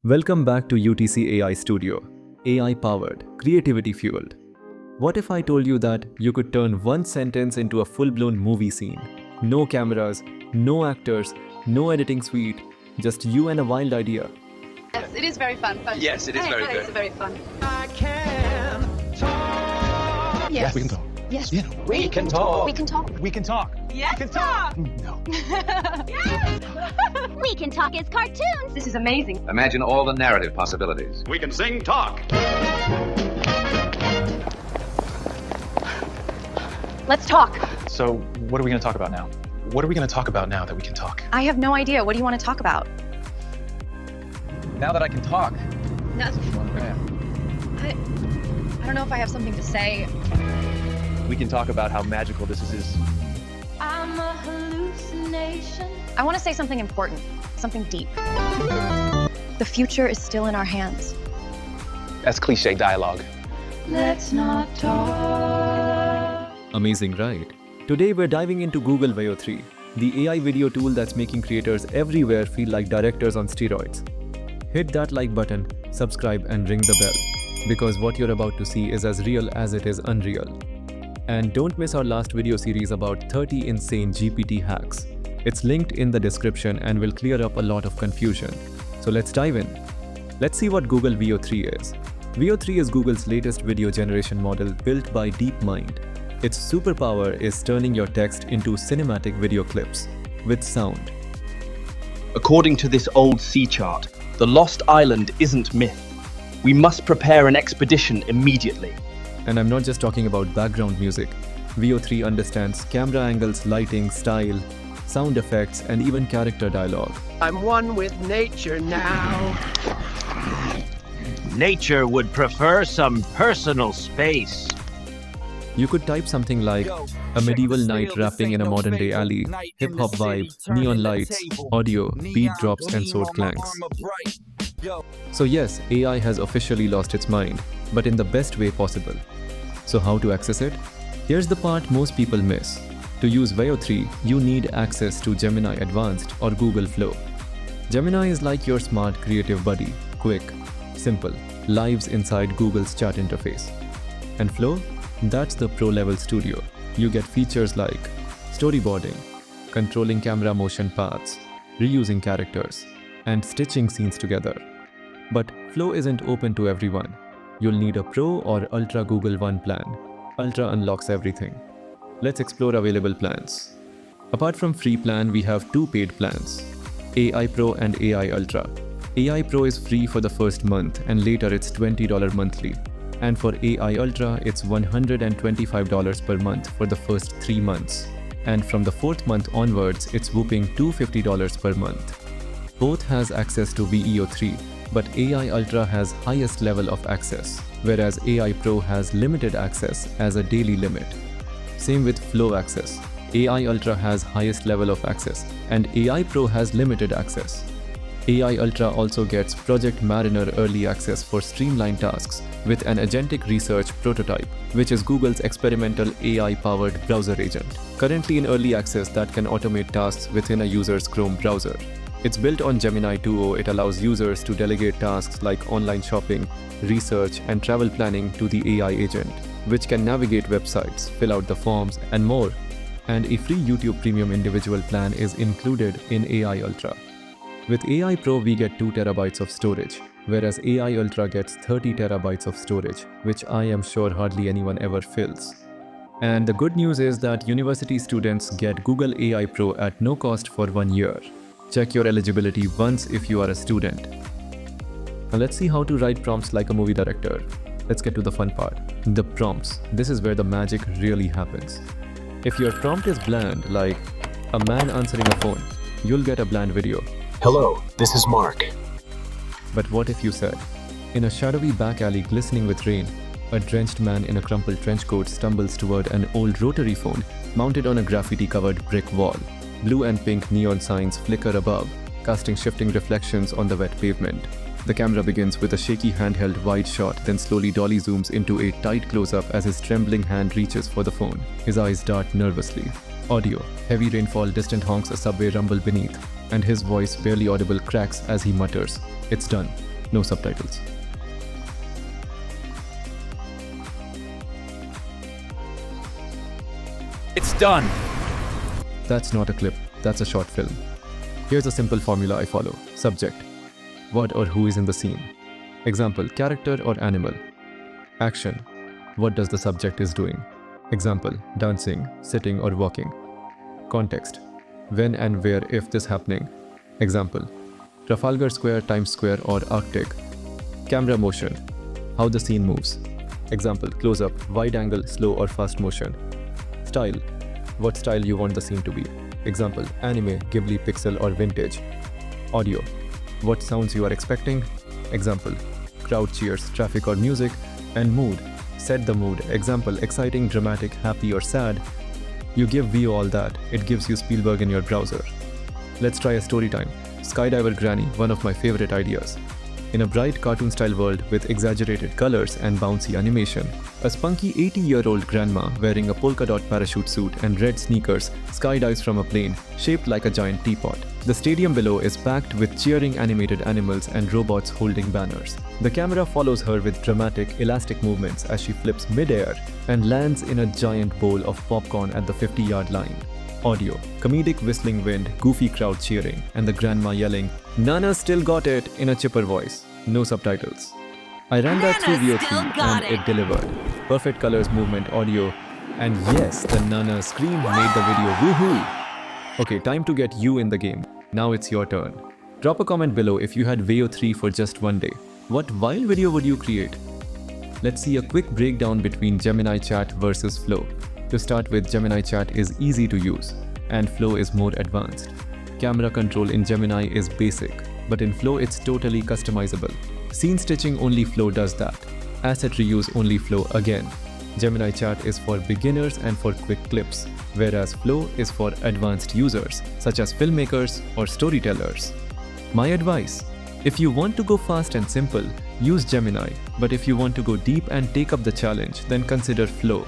Welcome back to UTC AI Studio, AI powered, creativity fueled. What if I told you that you could turn one sentence into a full-blown movie scene? No cameras, no actors, no editing suite, just you and a wild idea. Yes, it is very fun. Yes, it is very good. It's very fun. I can talk. Yes. We can talk. Yes. Yeah. We can talk. We can talk. We can talk. Yes. We can talk. No. Yes. We can talk as cartoons. This is amazing. Imagine all the narrative possibilities. We can sing talk. Let's talk. So, what are we going to talk about now? What are we going to talk about now that we can talk? I have no idea. What do you want to talk about? Now that I can talk. I don't know if I have something to say. We can talk about how magical this is. I'm a hallucination. I want to say something important, something deep. The future is still in our hands. That's cliche dialogue. Let's not talk. Amazing, right? Today we're diving into Google Veo 3, the AI video tool that's making creators everywhere feel like directors on steroids. Hit that like button, subscribe and ring the bell, because what you're about to see is as real as it is unreal. And don't miss our last video series about 30 insane GPT hacks. It's linked in the description and will clear up a lot of confusion. So let's dive in. Let's see what Google Veo 3 is. Veo 3 is Google's latest video generation model built by DeepMind. Its superpower is turning your text into cinematic video clips with sound. According to this old sea chart, the lost island isn't myth. We must prepare an expedition immediately. And I'm not just talking about background music. Veo 3 understands camera angles, lighting, style, sound effects, and even character dialogue. I'm one with nature now. Nature would prefer some personal space. You could type something like a medieval knight rapping in a modern-day alley, hip-hop vibe, neon lights, audio, beat drops, and sword clanks. So yes, AI has officially lost its mind, but in the best way possible. So how to access it? Here's the part most people miss. To use Veo 3, you need access to Gemini Advanced or Google Flow. Gemini is like your smart creative buddy, quick, simple, lives inside Google's chat interface. And Flow? That's the pro-level studio. You get features like storyboarding, controlling camera motion paths, reusing characters, and stitching scenes together. But Flow isn't open to everyone. You'll need a Pro or Ultra Google One plan. Ultra unlocks everything. Let's explore available plans. Apart from free plan, we have two paid plans, AI Pro and AI Ultra. AI Pro is free for the first month and later it's $20 monthly. And for AI Ultra, it's $125 per month for the first 3 months. And from the 4th month onwards, it's whooping $250 per month. Both has access to Veo 3, but AI Ultra has highest level of access, whereas AI Pro has limited access as a daily limit. Same with Flow access. AI Ultra has highest level of access, and AI Pro has limited access. AI Ultra also gets Project Mariner early access for streamlined tasks with an agentic research prototype, which is Google's experimental AI-powered browser agent, currently in early access that can automate tasks within a user's Chrome browser. It's built on Gemini 2.0. It allows users to delegate tasks like online shopping, research, and travel planning to the AI agent, which can navigate websites, fill out the forms, and more. And a free YouTube Premium individual plan is included in AI Ultra. With AI Pro, we get 2 terabytes of storage, whereas AI Ultra gets 30 terabytes of storage, which I am sure hardly anyone ever fills. And the good news is that university students get Google AI Pro at no cost for 1 year. Check your eligibility once if you are a student. Now let's see how to write prompts like a movie director. Let's get to the fun part, the prompts. This is where the magic really happens. If your prompt is bland, like a man answering a phone, you'll get a bland video. Hello, this is Mark. But what if you said, in a shadowy back alley glistening with rain, a drenched man in a crumpled trench coat stumbles toward an old rotary phone mounted on a graffiti-covered brick wall. Blue and pink neon signs flicker above, casting shifting reflections on the wet pavement. The camera begins with a shaky handheld wide shot, then slowly dolly zooms into a tight close-up as his trembling hand reaches for the phone. His eyes dart nervously. Audio. Heavy rainfall, distant honks, a subway rumble beneath, and his voice, barely audible, cracks as he mutters, "It's done." No subtitles. It's done. That's not a clip, that's a short film. Here's a simple formula I follow. Subject: what or who is in the scene. Example: character or animal. Action: what does the subject is doing. Example: dancing, sitting or walking. Context: when and where if this happening. Example: Trafalgar Square, Times Square or Arctic. Camera motion: how the scene moves. Example: close up, wide angle, slow or fast motion. Style: what style you want the scene to be. Example: anime, Ghibli, pixel or vintage. Audio: what sounds you are expecting. Example: crowd cheers, traffic or music. And mood: set the mood. Example: exciting, dramatic, happy or sad. You give Veo all that, it gives you Spielberg in your browser. Let's try a story time. Skydiver Granny, one of my favorite ideas. In a bright cartoon-style world with exaggerated colors and bouncy animation, a spunky 80-year-old grandma wearing a polka dot parachute suit and red sneakers skydives from a plane shaped like a giant teapot. The stadium below is packed with cheering animated animals and robots holding banners. The camera follows her with dramatic, elastic movements as she flips mid-air and lands in a giant bowl of popcorn at the 50-yard line. Audio: comedic whistling wind, goofy crowd cheering, and the grandma yelling, "Nana still got it," in a chipper voice. No subtitles. I ran that through Veo 3 and it delivered. Perfect colors, movement, audio, and yes, the Nana scream made the video woohoo! Okay, time to get you in the game. Now it's your turn. Drop a comment below if you had Veo 3 for just one day. What wild video would you create? Let's see a quick breakdown between Gemini Chat versus Flow. To start with, Gemini Chat is easy to use, and Flow is more advanced. Camera control in Gemini is basic, but in Flow it's totally customizable. Scene stitching, only Flow does that. Asset reuse, only Flow again. Gemini Chat is for beginners and for quick clips, whereas Flow is for advanced users, such as filmmakers or storytellers. My advice: if you want to go fast and simple, use Gemini, but if you want to go deep and take up the challenge, then consider Flow.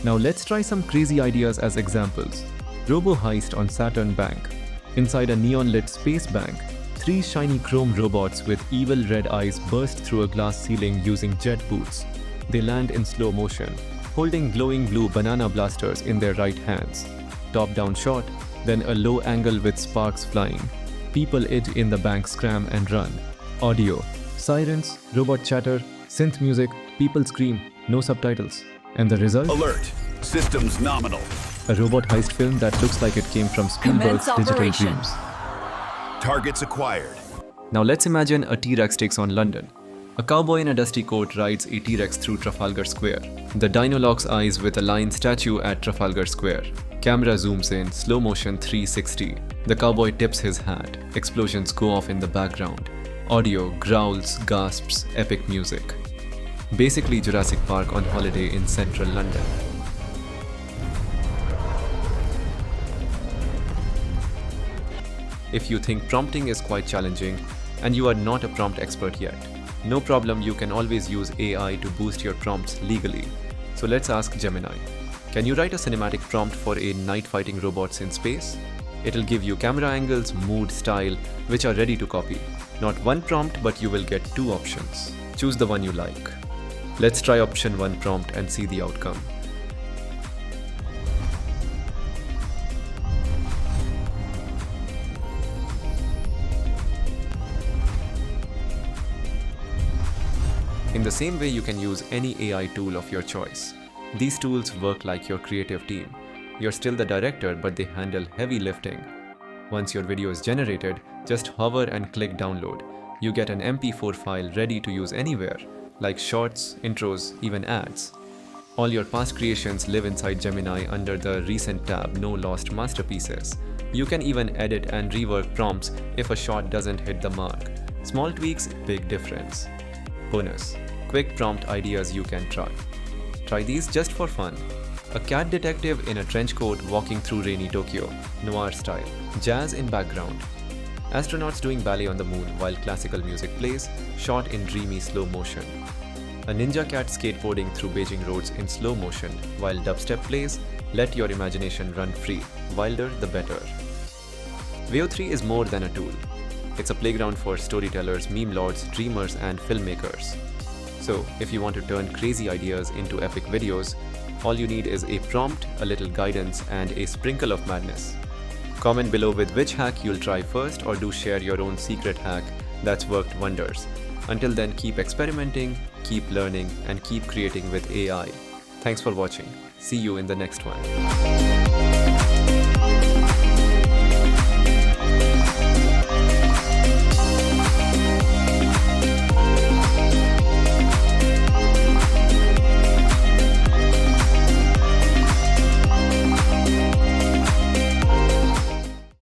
Now let's try some crazy ideas as examples. Robo heist on Saturn Bank. Inside a neon-lit space bank, 3 shiny chrome robots with evil red eyes burst through a glass ceiling using jet boots. They land in slow motion, holding glowing blue banana blasters in their right hands. Top-down shot, then a low angle with sparks flying. People edge in the bank scram and run. Audio: sirens, robot chatter, synth music, people scream, no subtitles. And the result? Alert. Systems nominal. A robot heist film that looks like it came from Spielberg's digital dreams. Targets acquired. Now let's imagine a T-Rex takes on London. A cowboy in a dusty coat rides a T-Rex through Trafalgar Square. The dino locks eyes with a lion statue at Trafalgar Square. Camera zooms in, slow motion 360. The cowboy tips his hat. Explosions go off in the background. Audio: growls, gasps, epic music. Basically Jurassic Park on holiday in central London. If you think prompting is quite challenging and you are not a prompt expert yet, no problem, you can always use AI to boost your prompts legally. So let's ask Gemini. Can you write a cinematic prompt for a night fighting robots in space? It'll give you camera angles, mood, style, which are ready to copy. Not one prompt, but you will get 2 options. Choose the one you like. Let's try option 1 prompt and see the outcome. In the same way, you can use any AI tool of your choice. These tools work like your creative team. You're still the director, but they handle heavy lifting. Once your video is generated, just hover and click download. You get an MP4 file ready to use anywhere, like shorts, intros, even ads. All your past creations live inside Gemini under the Recent tab, No Lost Masterpieces. You can even edit and rework prompts if a shot doesn't hit the mark. Small tweaks, big difference. Bonus: quick prompt ideas you can try. Try these just for fun. A cat detective in a trench coat walking through rainy Tokyo, noir style. Jazz in background. Astronauts doing ballet on the moon while classical music plays, shot in dreamy slow motion. A ninja cat skateboarding through Beijing roads in slow motion while dubstep plays. Let your imagination run free. Wilder the better. Veo 3 is more than a tool. It's a playground for storytellers, meme lords, dreamers, and filmmakers. So, if you want to turn crazy ideas into epic videos, all you need is a prompt, a little guidance, and a sprinkle of madness. Comment below with which hack you'll try first, or do share your own secret hack that's worked wonders. Until then, keep experimenting, keep learning, and keep creating with AI. Thanks for watching. See you in the next one.